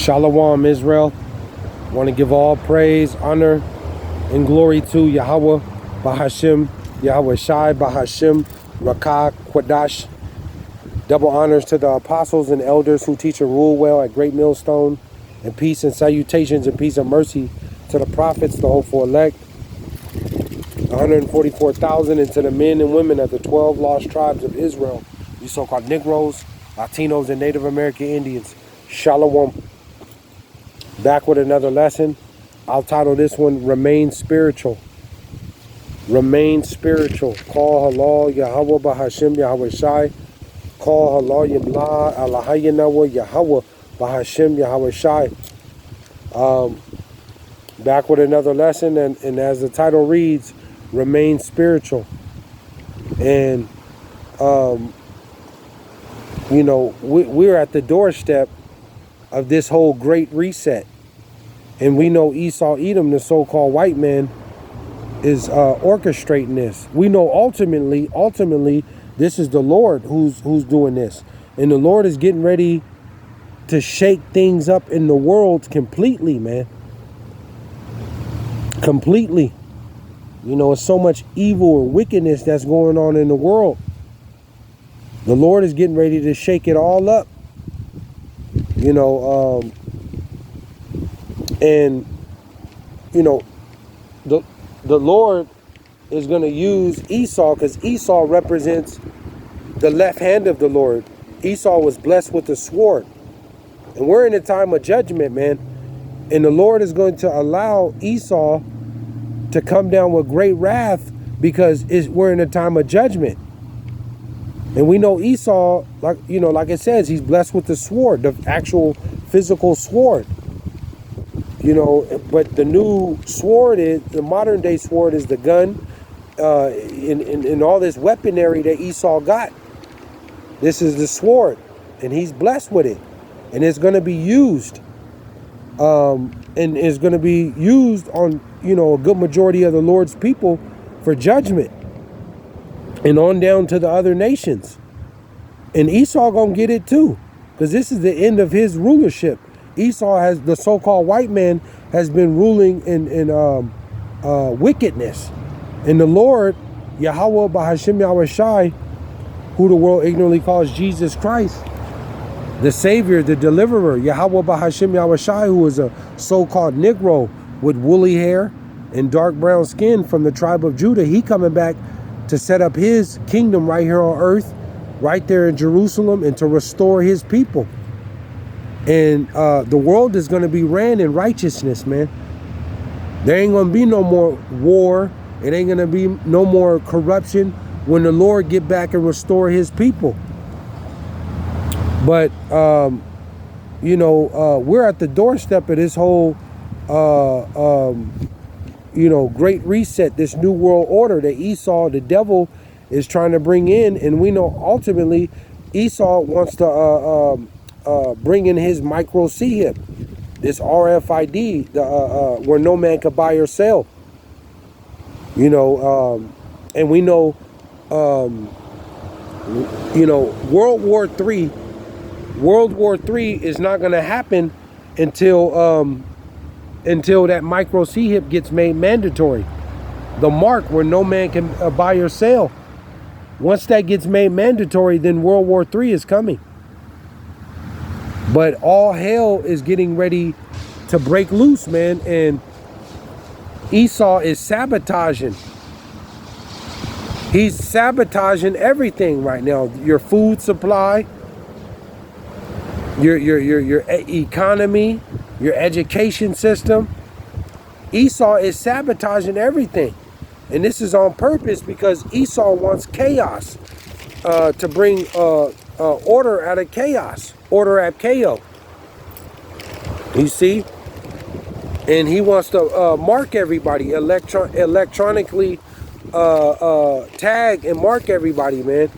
Shalom, Israel. Want to give all praise, honor, and glory to Yahawah, BAHASHAM, YAHAWAHSHI, BAHASHAM, Rakah, Quadash. Double honors to the apostles and elders who teach and rule well at Great Millstone. And peace and salutations and peace and mercy to the prophets, the hopeful elect, 144,000, and to the men and women of the 12 lost tribes of Israel, you so-called Negroes, Latinos, and Native American Indians. Shalom. Back with another lesson. I'll title this one, Remain Spiritual. Remain Spiritual. Call halal Yahawah BAHASHAM YAHAWAHSHI. Call halal Yimla Alahayanawa Yahawah BAHASHAM YAHAWAHSHI. Back with another lesson, and as the title reads, Remain Spiritual. And you know, we're at the doorstep of this whole great reset, and we know Esau Edom, the so-called white man, is orchestrating this. We know ultimately this is the Lord who's doing this, and the Lord is getting ready to shake things up in the world completely, man. Completely. You know, it's so much evil and wickedness that's going on in the world. The Lord is getting ready to shake it all up. You know, and you know, the Lord is going to use Esau, because Esau represents the left hand of the Lord. Esau was blessed with the sword, and we're in a time of judgment, man. And the Lord is going to allow Esau to come down with great wrath, because we're in a time of judgment. And we know Esau, like it says, he's blessed with the sword, the actual physical sword. You know, but the new sword is, the modern day sword is the gun, in all this weaponry that Esau got. This is the sword, and he's blessed with it. And it's going to be used, and it's going to be used on, you know, a good majority of the Lord's people for judgment, and on down to the other nations. And Esau gonna get it too, because this is the end of his rulership. Esau has, the so-called white man, has been ruling in wickedness. And the Lord, Yahawah BAHASHAM YAHAWAHSHI, who the world ignorantly calls Jesus Christ, the Savior, the Deliverer, Yahawah BAHASHAM YAHAWAHSHI, who is a so-called Negro with woolly hair and dark brown skin from the tribe of Judah, he coming back to set up his kingdom right here on earth, right there in Jerusalem, and to restore his people. And the world is going to be ran in righteousness, man. There ain't going to be no more war. It ain't going to be no more corruption when the Lord get back and restore his people. But, you know, we're at the doorstep of this whole, you know, great reset, this new world order that Esau, the devil, is trying to bring in. And we know ultimately Esau wants to bring in his micro CHIP, this RFID, where no man could buy or sell. You know, and we know, you know, World War III is not going to happen until that micro CHIP gets made mandatory. The mark where no man can buy or sell. Once that gets made mandatory, then World War III is coming. But all hell is getting ready to break loose, man. And Esau is sabotaging. He's sabotaging everything right now. Your food supply, your economy, your education system. Esau is sabotaging everything. And this is on purpose, because Esau wants chaos, to bring order out of chaos, order at KO. You see? And he wants to mark everybody, electronically tag and mark everybody, man.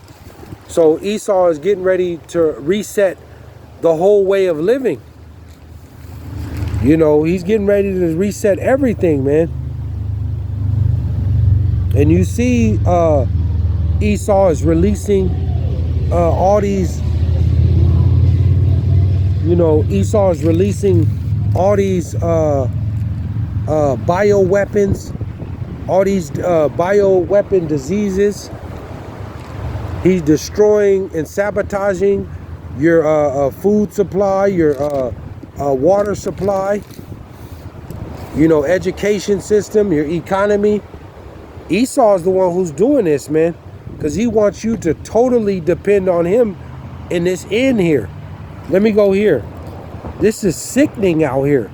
So Esau is getting ready to reset the whole way of living. You know, he's getting ready to reset everything, man. And you see Esau is releasing all these You know, Esau is releasing all these bio weapons, all these bioweapon diseases. He's destroying and sabotaging your food supply, your water supply, you know, education system, your economy. Esau is the one who's doing this, man, because he wants you to totally depend on him in this end here. Let me go here. This is sickening out here.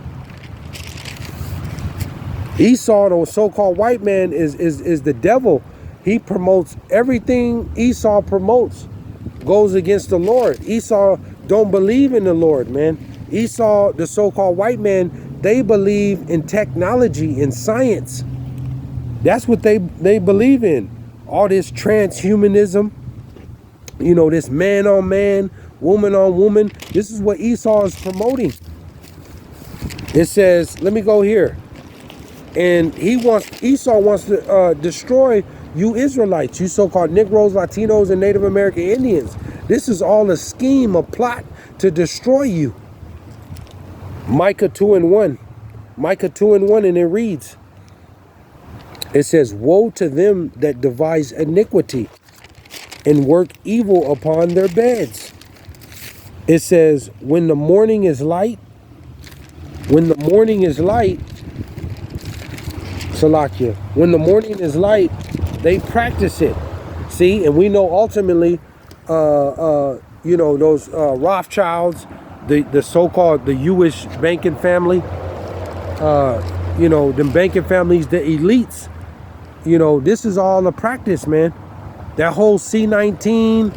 Esau, the so-called white man, is the devil. He promotes everything Esau promotes goes against the Lord. Esau don't believe in the Lord, man. Esau, the so-called white man, they believe in technology and science. That's what they believe in. All this transhumanism, you know, this man on man, woman on woman. This is what Esau is promoting. It says, let me go here. And Esau wants to destroy you Israelites, you so-called Negroes, Latinos, and Native American Indians. This is all a scheme, a plot to destroy you. Micah 2:1. Micah 2:1, and it reads, it says, woe to them that devise iniquity and work evil upon their beds. It says, when the morning is light, Salakia, when the morning is light, they practice it. See, and we know ultimately, you know, those Rothschilds, the so-called the Jewish banking family, you know, them banking families, the elites, you know, this is all a practice, man. That whole C-19,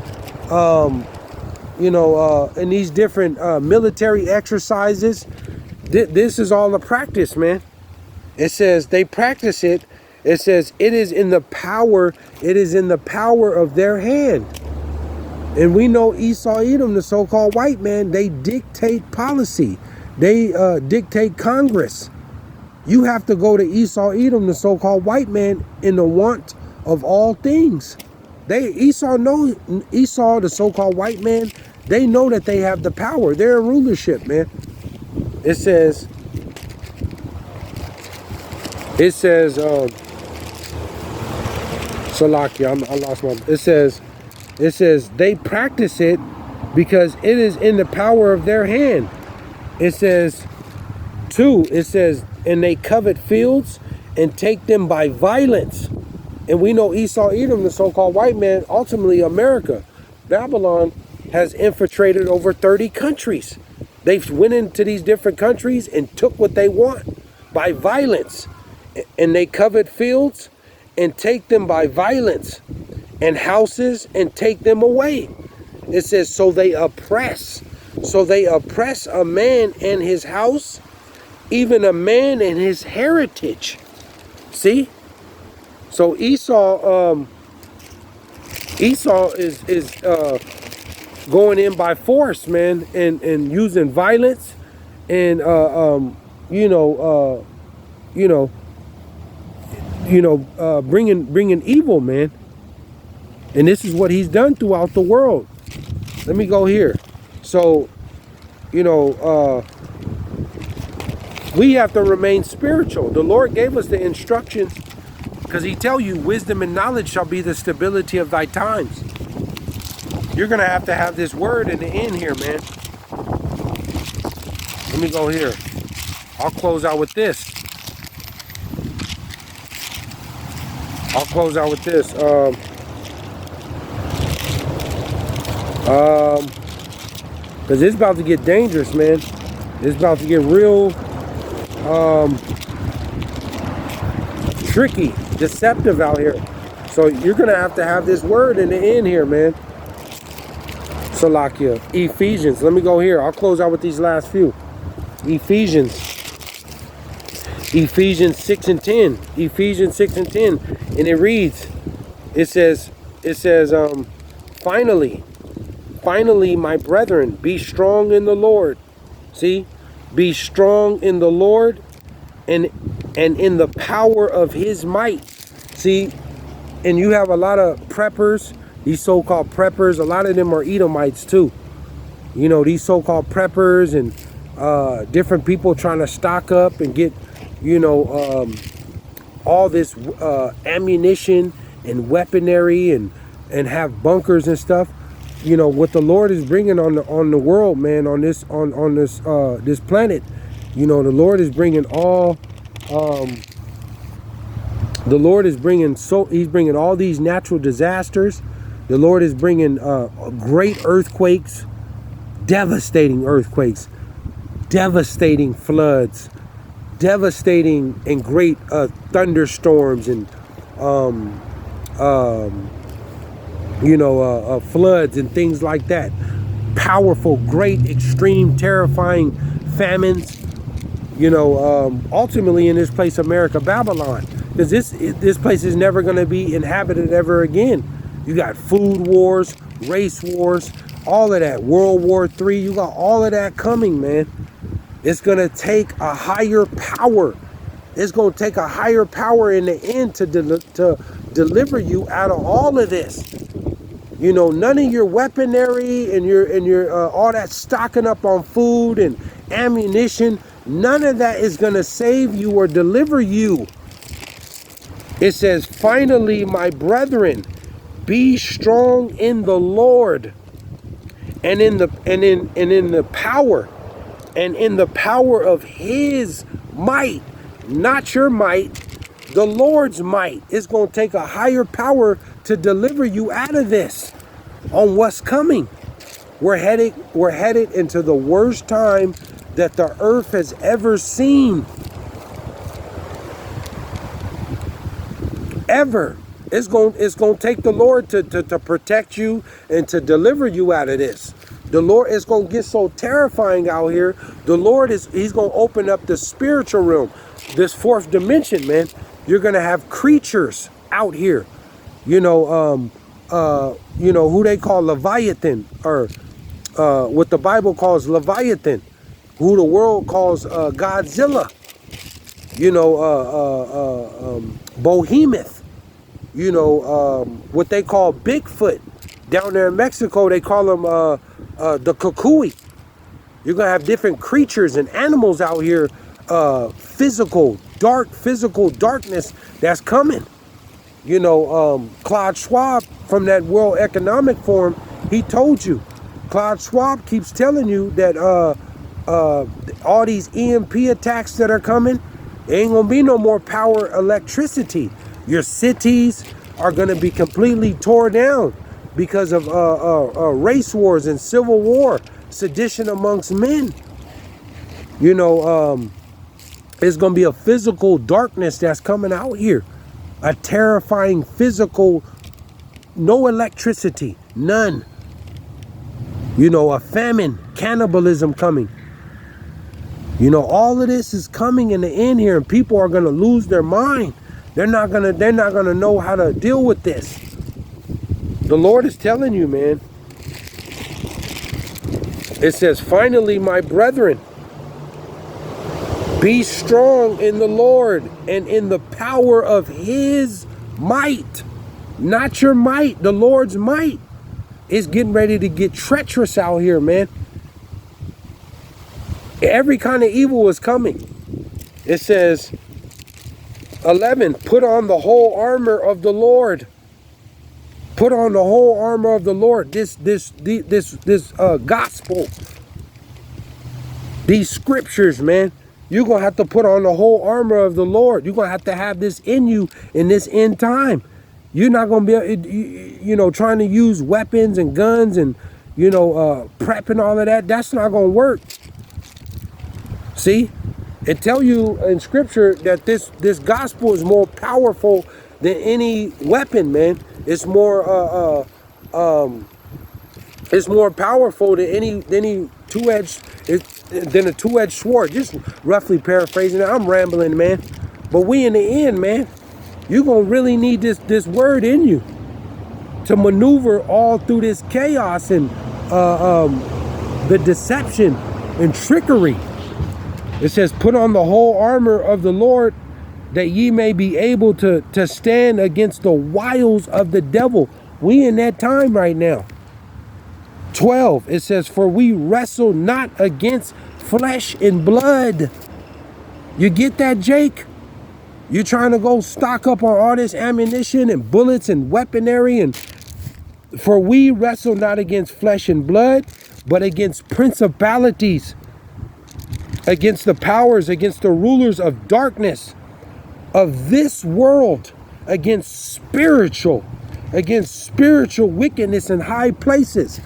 you know, and these different military exercises, this is all a practice, man. It says they practice it. It says it is in the power of their hand. And we know Esau Edom, the so-called white man, they dictate policy. They dictate Congress. You have to go to Esau Edom, the so-called white man, in the want of all things. Esau, the so-called white man, they know that they have the power. They're a rulership, man. It says, Salakia, I lost my, it says they practice it because it is in the power of their hand. It says, and they covet fields and take them by violence. And we know Esau Edom, the so-called white man, ultimately America, Babylon, has infiltrated over 30 countries. They've went into these different countries and took what they want by violence. And they covet fields and take them by violence, and houses and take them away. It says, so they oppress a man and his house, even a man and his heritage. See? So Esau is going in by force, man, and using violence, and bringing evil, man. And this is what he's done throughout the world. Let me go here. So, you know, we have to remain spiritual. The Lord gave us the instructions, because he tell you, wisdom and knowledge shall be the stability of thy times. You're going to have this word in the end here, man. Let me go here. I'll close out with this. Because it's about to get dangerous, man. It's about to get real tricky, deceptive out here. So you're going to have this word in the end here, man. Salakia. Ephesians. Let me go here. I'll close out with these last few. Ephesians 6 and 10. Ephesians 6 and 10. And it reads, it says, finally, my brethren, be strong in the Lord. See? Be strong in the Lord and in the power of his might. See? And you have a lot of preppers, these so-called preppers. A lot of them are Edomites too. You know, these so-called preppers and different people trying to stock up and get, you know, all this ammunition and weaponry and have bunkers and stuff. You know what the Lord is bringing on the world, man, on this this planet. You know, the Lord is bringing all. The Lord is bringing He's bringing all these natural disasters. The Lord is bringing great earthquakes, devastating earthquakes, devastating floods, devastating and great thunderstorms and you know, floods and things like that. Powerful, great, extreme, terrifying famines. You know, ultimately in this place, America, Babylon, because this place is never going to be inhabited ever again. You got food wars, race wars, all of that. World War III. You got all of that coming, man. It's going to take a higher power. It's going to take a higher power in the end to deliver you out of all of this. You know, none of your weaponry and your all that stocking up on food and ammunition, none of that is going to save you or deliver you. It says, finally, my brethren, be strong in the Lord and in the power and in the power of his might, not your might, the Lord's might. It's going to take a higher power to deliver you out of this on what's coming. We're headed into the worst time that the earth has ever seen. Ever. It's going to take the Lord to protect you and to deliver you out of this. The Lord is going to get so terrifying out here. The Lord he's going to open up the spiritual realm, this fourth dimension, man. You're going to have creatures out here. You know, who they call Leviathan, or what the Bible calls Leviathan, who the world calls Godzilla. You know, Behemoth. You know, what they call Bigfoot. Down there in Mexico, they call them the Cucuy. You're going to have different creatures and animals out here, physical darkness that's coming. You know, Claude Schwab from that World Economic Forum, he told you. Claude Schwab keeps telling you that all these EMP attacks that are coming, there ain't going to be no more power electricity. Your cities are going to be completely torn down because of race wars and civil war, sedition amongst men. You know, it's going to be a physical darkness that's coming out here. A terrifying physical, no electricity, none. You know, a famine, cannibalism coming. You know, all of this is coming in the end here, and people are going to lose their mind. They're not gonna know how to deal with this. The Lord is telling you, man. It says, finally, my brethren, be strong in the Lord and in the power of his might. Not your might, the Lord's might. It's getting ready to get treacherous out here, man. Every kind of evil is coming. It says, 11, put on the whole armor of the Lord. Put on the whole armor of the Lord. This gospel. These scriptures, man. You're going to have to put on the whole armor of the Lord. You're going to have this in you in this end time. You're not going to be, you know, trying to use weapons and guns and, you know, prep and all of that. That's not going to work. See? It tells you in scripture that this gospel is more powerful than any weapon, man. It's more powerful than any two-edged than a two-edged sword. Just roughly paraphrasing it. I'm rambling, man. But we in the end, man, you're gonna really need this word in you to maneuver all through this chaos and the deception and trickery. It says, put on the whole armor of the Lord that ye may be able to stand against the wiles of the devil. We in that time right now. 12, it says, for we wrestle not against flesh and blood. You get that, Jake? You're trying to go stock up on all this ammunition and bullets and weaponry. And for we wrestle not against flesh and blood, but against principalities, against the powers, against the rulers of darkness of this world, against spiritual wickedness in high places.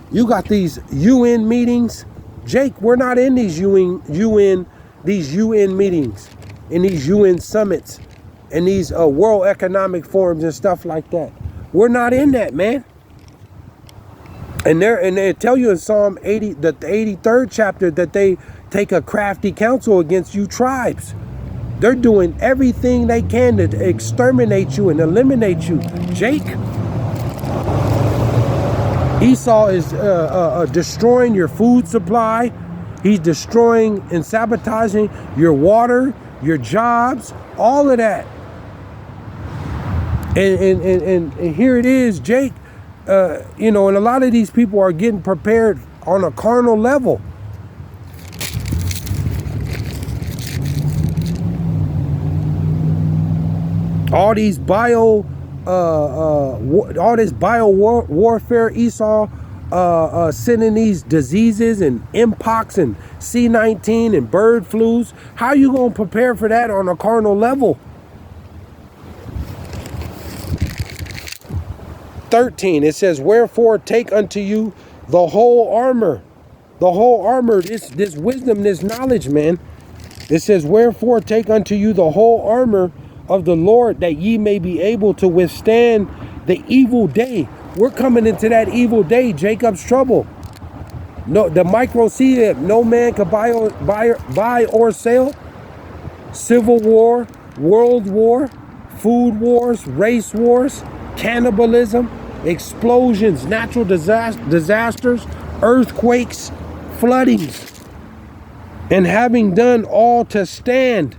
You got these UN meetings. Jake, we're not in these UN meetings, in these UN summits, and these World Economic Forums and stuff like that. We're not in that, man. And they tell you in Psalm 80, the 83rd chapter, that they take a crafty counsel against you tribes. They're doing everything they can to exterminate you and eliminate you, Jake. Esau is destroying your food supply. He's destroying and sabotaging your water, your jobs, all of that. And here it is, Jake. And a lot of these people are getting prepared on a carnal level. All these warfare, Esau sending these diseases and mpox and C-19 and bird flus. How you gonna prepare for that on a carnal level? 13, it says, wherefore take unto you the whole armor. The whole armor, this wisdom, this knowledge, man. It says, wherefore take unto you the whole armor of the Lord, that ye may be able to withstand the evil day. We're coming into that evil day, Jacob's trouble. No, the micro C that no man could buy or sell. Civil war, world war, food wars, race wars, cannibalism, explosions, natural disasters, earthquakes, floodings. And having done all to stand,